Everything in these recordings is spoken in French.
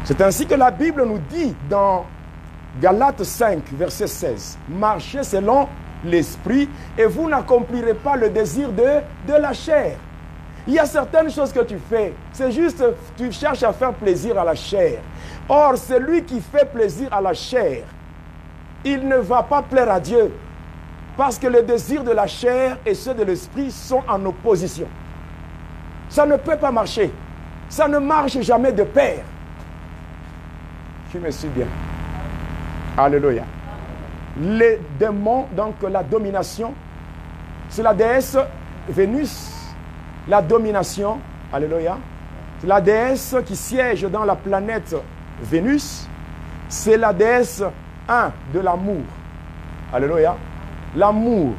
C'est ainsi que la Bible nous dit dans Galates 5, verset 16, « Marchez selon l'esprit et vous n'accomplirez pas le désir de la chair. » Il y a certaines choses que tu fais, c'est juste, tu cherches à faire plaisir à la chair. Or, celui qui fait plaisir à la chair, il ne va pas plaire à Dieu. Parce que les désirs de la chair et ceux de l'esprit sont en opposition. Ça ne peut pas marcher. Ça ne marche jamais de pair. Tu me suis bien. Alléluia. Les démons, donc la domination, c'est la déesse Vénus. La domination, alléluia. C'est la déesse qui siège dans la planète Vénus. C'est la déesse de l'amour. Alléluia. L'amour.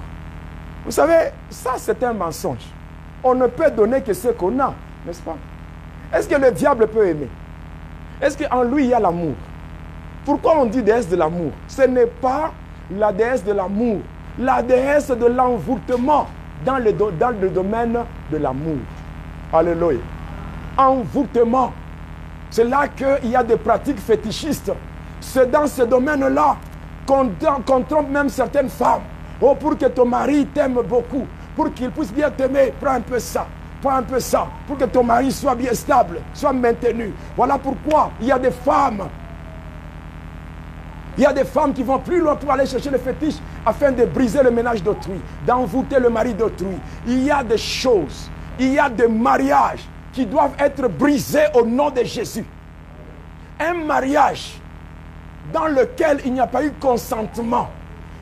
Vous savez, ça c'est un mensonge. On ne peut donner que ce qu'on a, n'est-ce pas? Est-ce que le diable peut aimer? Est-ce qu'en lui il y a l'amour? Pourquoi on dit déesse de l'amour? Ce n'est pas la déesse de l'amour, la déesse de l'envoûtement dans le domaine de l'amour. Alléluia. Envoûtement. C'est là qu'il y a des pratiques fétichistes. C'est dans ce domaine-là qu'on trompe même certaines femmes. Oh, pour que ton mari t'aime beaucoup, pour qu'il puisse bien t'aimer, prends un peu ça, prends un peu ça, pour que ton mari soit bien stable, soit maintenu. Voilà pourquoi il y a des femmes. Il y a des femmes qui vont plus loin pour aller chercher le fétiche afin de briser le ménage d'autrui, d'envoûter le mari d'autrui. Il y a des choses, il y a des mariages qui doivent être brisés au nom de Jésus. Un mariage dans lequel il n'y a pas eu consentement,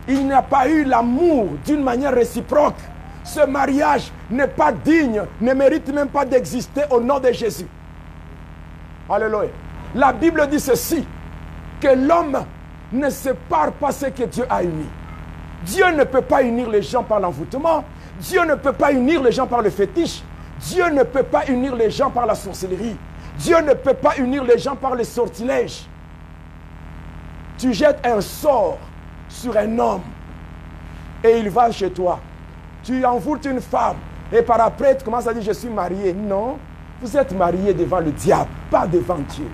il n'y a pas eu l'amour d'une manière réciproque, ce mariage n'est pas digne, ne mérite même pas d'exister au nom de Jésus. Alléluia. La Bible dit ceci, que l'homme ne sépare pas ce que Dieu a uni. Dieu ne peut pas unir les gens par l'envoûtement, Dieu ne peut pas unir les gens par le fétiche, Dieu ne peut pas unir les gens par la sorcellerie, Dieu ne peut pas unir les gens par les sortilèges. Tu jettes un sort sur un homme et il va chez toi. Tu envoûtes une femme et par après tu commences à dire je suis marié. Non, vous êtes marié devant le diable, pas devant Dieu.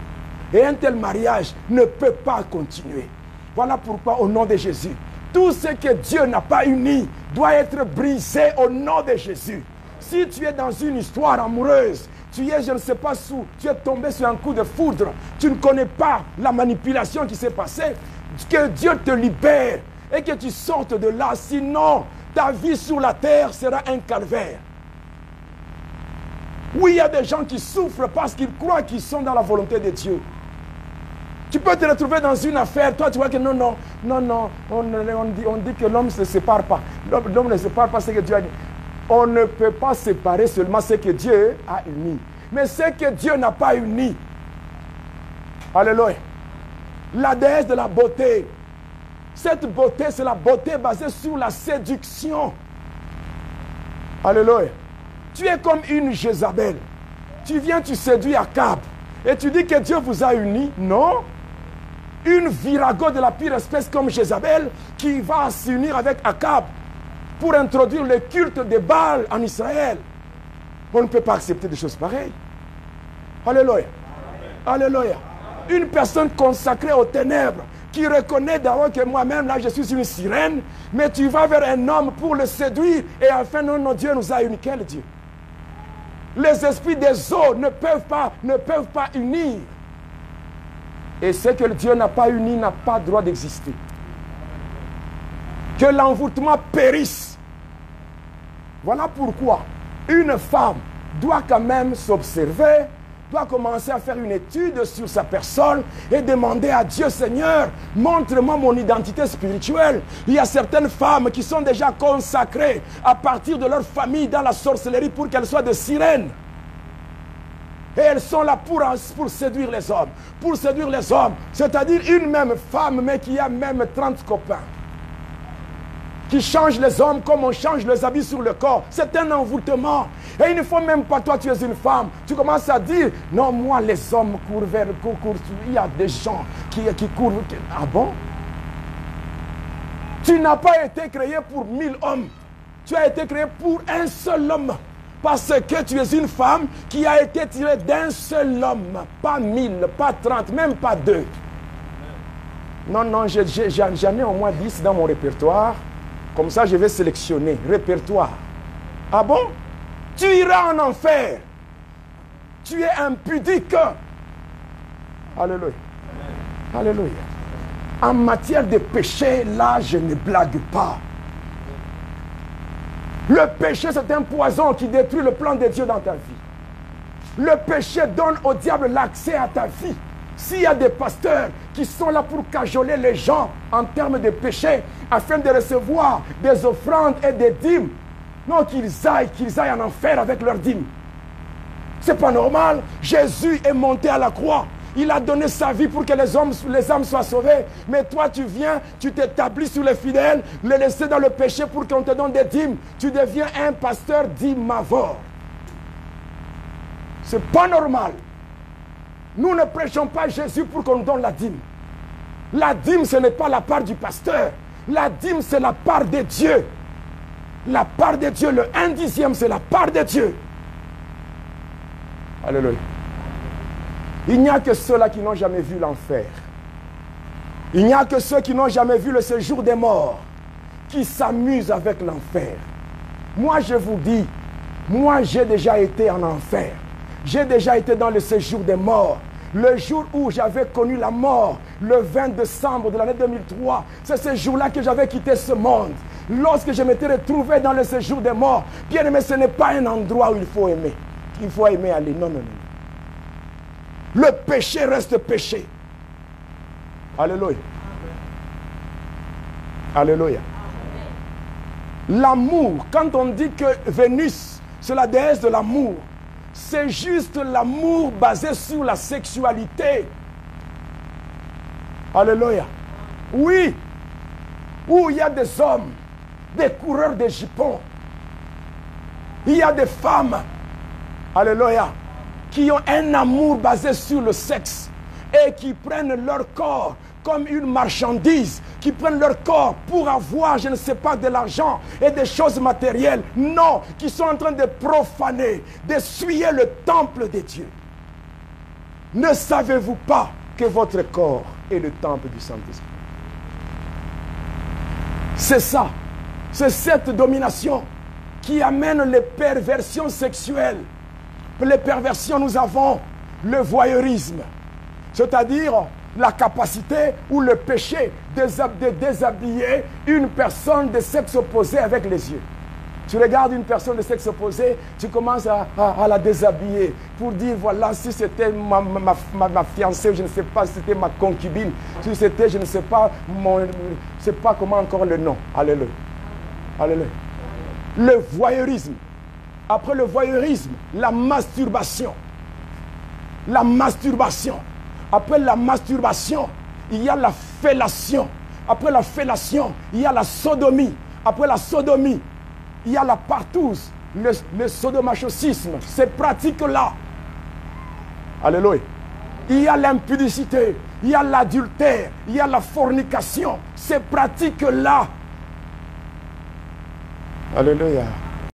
Et un tel mariage ne peut pas continuer. Voilà pourquoi au nom de Jésus, tout ce que Dieu n'a pas uni doit être brisé au nom de Jésus. Si tu es dans une histoire amoureuse, tu es, je ne sais pas où, tu es tombé sur un coup de foudre, tu ne connais pas la manipulation qui s'est passée, que Dieu te libère et que tu sortes de là, sinon ta vie sur la terre sera un calvaire. Oui, il y a des gens qui souffrent parce qu'ils croient qu'ils sont dans la volonté de Dieu. Tu peux te retrouver dans une affaire, toi tu vois que non, on dit que l'homme ne se sépare pas. L'homme ne se sépare pas ce que Dieu a dit. On ne peut pas séparer seulement ce que Dieu a uni. Mais ce que Dieu n'a pas uni. Alléluia. La déesse de la beauté. Cette beauté, c'est la beauté basée sur la séduction. Alléluia. Tu es comme une Jézabel. Tu viens, tu séduis Akab. Et tu dis que Dieu vous a unis. Non. Une virago de la pire espèce comme Jézabel qui va s'unir avec Akab pour introduire le culte de Baal en Israël. On ne peut pas accepter des choses pareilles. Alléluia. Alléluia. Une personne consacrée aux ténèbres qui reconnaît d'abord que moi-même, là, je suis une sirène, mais tu vas vers un homme pour le séduire et enfin, non, Dieu nous a unis. Quel Dieu? Les esprits des eaux ne peuvent pas unir. Et ce que Dieu n'a pas uni n'a pas droit d'exister. Que l'envoûtement périsse. Voilà pourquoi une femme doit quand même s'observer, doit commencer à faire une étude sur sa personne et demander à Dieu, Seigneur, montre-moi mon identité spirituelle. Il y a certaines femmes qui sont déjà consacrées à partir de leur famille dans la sorcellerie pour qu'elles soient des sirènes. Et elles sont là pour séduire les hommes. Pour séduire les hommes. C'est-à-dire une même femme, mais qui a même 30 copains. Qui change les hommes comme on change les habits sur le corps. C'est un envoûtement. Et il ne faut même pas, toi tu es une femme. Tu commences à dire, non, moi les hommes courent vers... Il y a des gens qui courent... Ah bon? Tu n'as pas été créé pour 1000 hommes. Tu as été créé pour un seul homme. Parce que tu es une femme qui a été tirée d'un seul homme. Pas 1000, pas 30, même pas 2. Non, non, j'en ai au moins 10 dans mon répertoire. Comme ça, je vais sélectionner. Répertoire. Ah bon? Tu iras en enfer. Tu es impudique. Alléluia. Alléluia. En matière de péché, là, je ne blague pas. Le péché, c'est un poison qui détruit le plan de Dieu dans ta vie. Le péché donne au diable l'accès à ta vie. S'il y a des pasteurs qui sont là pour cajoler les gens en termes de péché, afin de recevoir des offrandes et des dîmes, non, qu'ils aillent en enfer avec leurs dîmes. C'est pas normal. Jésus est monté à la croix. Il a donné sa vie pour que les âmes soient sauvées. Mais toi, tu viens, tu t'établis sur les fidèles, les laisser dans le péché pour qu'on te donne des dîmes. Tu deviens un pasteur dimavor. C'est pas normal. Nous ne prêchons pas Jésus pour qu'on nous donne la dîme. La dîme, ce n'est pas la part du pasteur. La dîme, c'est la part de Dieu. La part de Dieu, le 1/10, c'est la part de Dieu. Alléluia. Il n'y a que ceux-là qui n'ont jamais vu l'enfer. Il n'y a que ceux qui n'ont jamais vu le séjour des morts qui s'amusent avec l'enfer. Moi, je vous dis, moi, j'ai déjà été en enfer. J'ai déjà été dans le séjour des morts. Le jour où j'avais connu la mort, le 20 décembre de l'année 2003, c'est ce jour-là que j'avais quitté ce monde. Lorsque je m'étais retrouvé dans le séjour des morts, bien aimé, ce n'est pas un endroit où il faut aimer. Il faut aimer aller. Non, non, non. Le péché reste péché. Alléluia. Alléluia. L'amour, quand on dit que Vénus, c'est la déesse de l'amour, c'est juste l'amour basé sur la sexualité. Alléluia. Oui. Où il y a des hommes, des coureurs de jupons. Il y a des femmes. Alléluia. Qui ont un amour basé sur le sexe et qui prennent leur corps comme une marchandise, qui prennent leur corps pour avoir, je ne sais pas, de l'argent et des choses matérielles. Non, qui sont en train de profaner, d'essuyer le temple de Dieu. Ne savez-vous pas que votre corps est le temple du Saint-Esprit? C'est ça, c'est cette domination qui amène les perversions sexuelles. Les perversions, nous avons le voyeurisme, c'est-à-dire la capacité ou le péché de déshabiller une personne de sexe opposé avec les yeux. Tu regardes une personne de sexe opposé, tu commences à la déshabiller pour dire, voilà, si c'était ma fiancée, je ne sais pas, si c'était ma concubine, si c'était, je ne sais pas, je ne sais pas comment encore le nom. Alléluia. Alléluia. Le voyeurisme. Après le voyeurisme, la masturbation. La masturbation. Après la masturbation, il y a la fellation. Après la fellation, il y a la sodomie. Après la sodomie, il y a la partouze, le sodomachosisme. Ces pratiques-là. Alléluia. Il y a l'impudicité, il y a l'adultère, il y a la fornication. Ces pratiques-là. Alléluia.